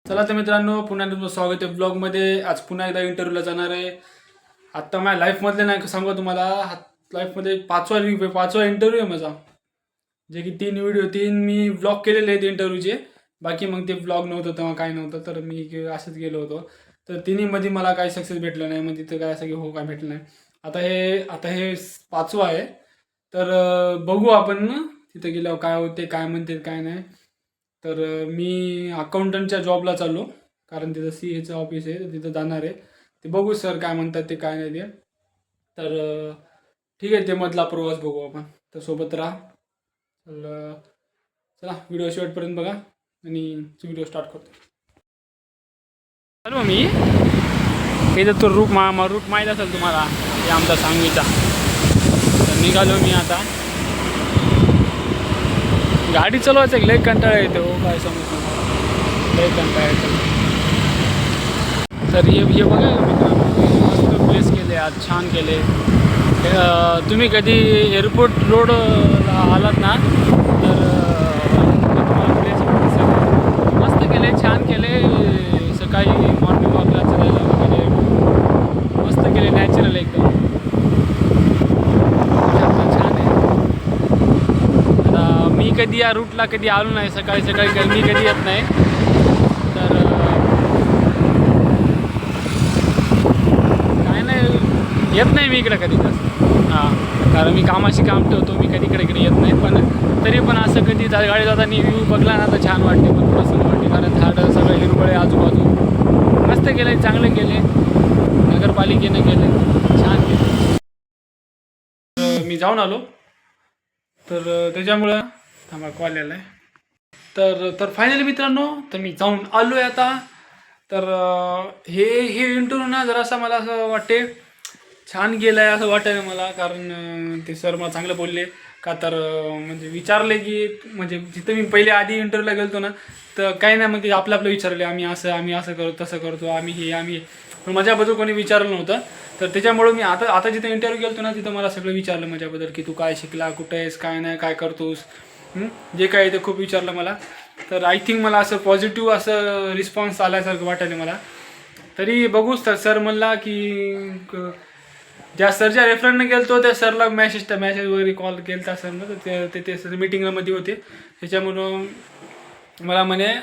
चला तर मित्रांनो, पुन्हा तुमचं स्वागत आहे ब्लॉगमध्ये. आज पुन्हा एकदा इंटरव्ह्यूला जाणार आहे. आत्ता माझ्या लाईफमधले नाही सांगू तुम्हाला, लाईफमध्ये पाचवा इंटरव्ह्यू आहे माझा. जे की तीन मी ब्लॉग केलेले आहेत इंटरव्ह्यूचे. बाकी मग ते ब्लॉग नव्हतं तेव्हा, काय नव्हतं, तर मी असंच गेलो होतो. तर तिन्हीमध्ये मला काही सक्सेस भेटलं नाही, मग तिथं काय असं की हो काय भेटलं नाही. आता हे पाचवं आहे. तर बघू आपण ना तिथं गेल्यावर काय होते, काय म्हणते काय नाही. तर मी अकाउंटंटच्या जॉबला चाललो, कारण तिथं CAचं ऑफिस आहे, तर तिथं जाणार आहे. ते बघू सर काय म्हणतात ते काय नाही ते. तर ठीक आहे, ते मधला प्रवास बघू आपण. तर सोबत राहा. तर चला व्हिडिओ शेवटपर्यंत बघा आणि व्हिडिओ स्टार्ट करतो. हॅलो, मी हे जर तो रूट माहीत असेल तुम्हाला, हे आमचा सांगवीचा. तर निघालो मी आता. गाडी चालवायचं लय कंटाळा येतो, काय समजतो, लय कंटाळा येतो. तर हे बघा मित्रांनो, मस्त प्लेस केले आज, छान केले. तुम्ही कधी एअरपोर्ट रोड आलात ना, तर तुम्हाला प्लेस मस्त केले, छान केले. सकाळी मॉर्निंग वॉकला चालायला वगैरे मस्त केले, नॅचरल एकदम छान आहे. आता मी कधी या रूटला कधी आलो नाही, सकाळी मी कधी येत नाही. तर काय नाही, येत नाही मी इकडे कधी जास्त. कारण मी कामाशी काम ठेवतो, मी कधी इकडे येत नाही. पण तरी पण असं कधी गाडी जाताना व्ह्यू बघला ना तर छान वाटते, पण प्रसन्न वाटते. कारण झाडं सगळं हिरवळ आहे आजूबाजू, मस्त केले, चांगले केले, नगरपालिकेनं केले, छान केले. मी जाऊन आलो. तर त्याच्यामुळं थांबा, कॉल आला आहे. तर फायनली मित्रांनो, तर मी जाऊन आलो आहे आता. तर हे इंटरव्ह्यू ना जरासा मला असं वाटते छान गेलं आहे असं वाटायला मला. कारण ते सर मला चांगलं बोलले का, तर म्हणजे विचारले की, म्हणजे जिथं मी पहिले आधी इंटरव्ह्यूला गेलो ना, तर काही नाही, मग ते आपलं विचारले, आम्ही असं करतो, तसं करतो, आम्ही पण माझ्याबद्दल कोणी विचारलं नव्हतं. तर त्याच्यामुळं मी आता जिथं इंटरव्ह्यू गेलो ना, तिथं मला सगळं विचारलं माझ्याबद्दल, की तू काय शिकला, कुठं आहेस, काय नाही, काय करतोस, जे काय ते खूप विचारलं मला. तर आय थिंक मला असं पॉझिटिव्ह असं रिस्पॉन्स आल्यासारखं वाटायला मला. तरी बघूच. तर सर म्हणला की ज्या सरच्या रेफरन्सनं गेलो तो त्या सरला मॅसेज वगैरे कॉल केला त्या सरनं. तर ते सर मीटिंगमध्ये होते, त्याच्यामुळं मला म्हणे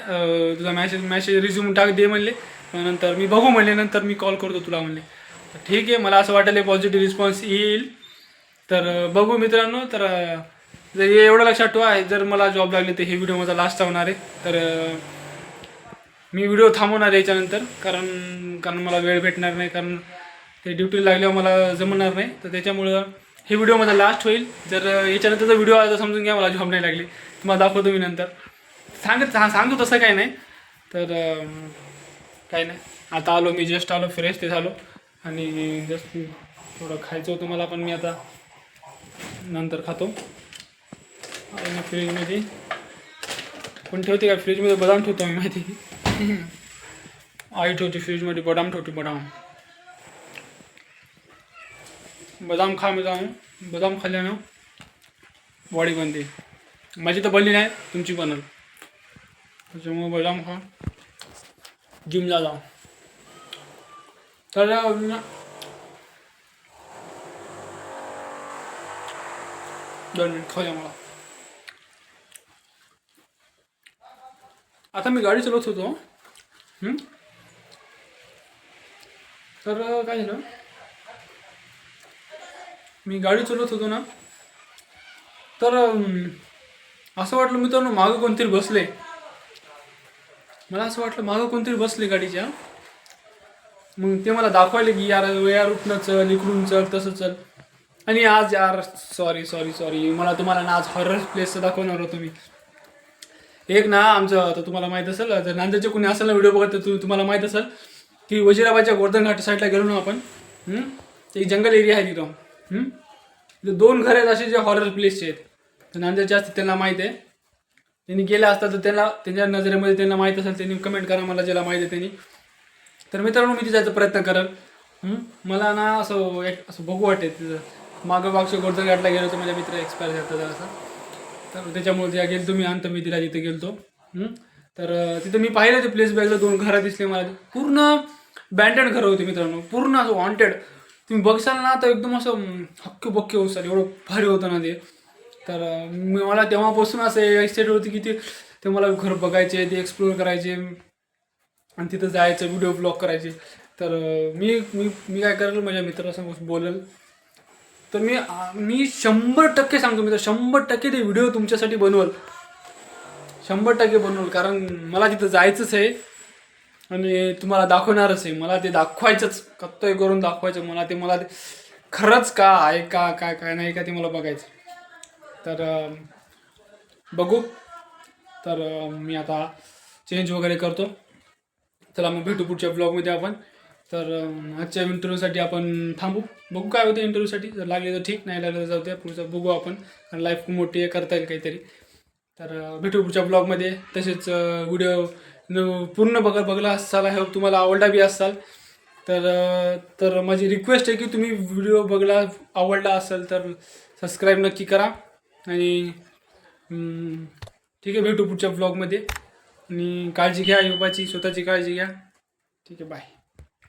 तुझा मॅसेज रिझ्यूम टाक दे म्हणले. नंतर मी बघू म्हणले, नंतर मी कॉल करतो तुला म्हणले. तर ठीक आहे, मला असं वाटायला पॉझिटिव्ह रिस्पॉन्स येईल. तर बघू मित्रांनो. तर जर एवढं लक्षात ठेवा, जर मला जॉब लागली तर हे व्हिडिओ माझा लास्ट होणार आहे. तर मी व्हिडिओ थांबवणार आहे याच्यानंतर, कारण मला वेळ भेटणार नाही, कारण ते ड्युटी लागल्यावर मला जमणार नाही. तर त्याच्यामुळं हे व्हिडिओ माझा लास्ट होईल. जर याच्यानंतरचा व्हिडिओ आला तर समजून घ्या मला जॉब नाही लागली. तुम्हाला दाखवतो मी नंतर, सांगतो तसं काही नाही. तर काही नाही, आता आलो मी, जस्ट आलो, फ्रेश ते झालो आणि जस्ट थोडं खायचं होतं मला, पण मी आता नंतर खातो. आणि फ्रीजमध्ये पण ठेवते का, फ्रीजमध्ये बदाम ठेवतो मी, माहिती आई ठेवते फ्रीजमध्ये, बदाम ठेवते, बदाम खा मित्रांनो. बदाम खाल्ल्यानं बॉडी बनते. माझी तर बनली नाही, तुमची बनल. त्याच्यामुळे बदाम खा, जिमला जा. तर 2 मिनिट खाऊ द्या मला. आता मी गाडी चालवत होतो. तर काय झालं, मी गाडी चालवत होतो ना, तर असं वाटलं मित्रांनो मागं कोणतरी बसले. मला असं वाटलं मागं कोणतरी बसले गाडीच्या. मग ते मला दाखवायला की यार उठणं चल, इकडून चल, तसं चल. आणि आज यार सॉरी मला तुम्हाला ना आज हॉरर प्लेसचं दाखवणार होतो मी. एक ना आमचं, आता तुम्हाला माहीत असेल, जर नांदेडचे कोणी असेल ना व्हिडिओ बघत, तर तुम्हाला माहीत असेल की वजिराबादच्या गोर्धन घाट साईडला गेलो ना आपण. एक जंगल एरिया आहे तिथं. तिथं 2 घर आहेत असे जे हॉरर प्लेसचे आहेत. तर नांदेडचे असतात त्यांना माहीत आहे. त्यांनी गेले असतात तर त्यांच्या नजरेमध्ये त्यांना माहीत असेल, त्यांनी कमेंट करा मला, ज्याला माहीत आहे त्यांनी. तर मित्रांनो मी जायचा प्रयत्न करेल. मला ना असं बघू वाटते तिथं. मागच्या गोर्धन घाटला गेलो तर माझ्या मित्र एक्सपायर झाला असं. तर त्याच्यामुळे त्या गेलो मी, अंतमितीला जिथे गेलो. तर तिथं मी पाहिलं ते प्लेस बॅगला 2 घरं दिसले मला. पूर्ण बँडेड घरं होती मित्रांनो, पूर्ण असं वॉन्टेड. तुम्ही बघसाल ना तर एकदम असं हक्के बक्के होसाल, एवढं भारी होतं ना ते. तर मला तेव्हापासून असं एक्साइटेड होती की ते मला घर बघायचे, ते एक्सप्लोअर करायचे आणि तिथं जायचं, व्हिडिओ ब्लॉग करायचे. तर मी मी मी काय करेल, माझ्या मित्रासमोर बोलेल. तर मी 100% सांगतो मित्र, 100% ते व्हिडिओ तुमच्यासाठी बनवल, 100% बनवल. कारण मला तिथं जायचंच आहे आणि तुम्हाला दाखवणारच आहे. मला ते दाखवायचंच, कत्तय करून दाखवायचं मला ते खरंच का आहे का काय काय नाही का ते मला बघायचं. तर बघू. तर मी आता चेंज वगैरे करतो. चला मग भेटू पुढच्या ब्लॉगमध्ये आपण. तर आजच्या इंटरव्ह्यूसाठी आपण थांबू, बघू काय होतं इंटरव्ह्यूसाठी. जर लागले तर ठीक, नाही लागलं तर जाऊ द्या, पुढचं बघू आपण. कारण लाईफ खूप मोठी आहे, करता येईल काहीतरी. तर भेटू पुढच्या ब्लॉगमध्ये. तसेच व्हिडिओ पूर्ण बघला असाल, हे तुम्हाला आवडला बी असाल तर माझी रिक्वेस्ट आहे की तुम्ही व्हिडिओ आवडला असेल तर सबस्क्राईब नक्की करा. आणि ठीक आहे, भेटू पुढच्या ब्लॉगमध्ये. आणि काळजी घ्या, योगाची स्वतःची काळजी घ्या. ठीक आहे, बाय.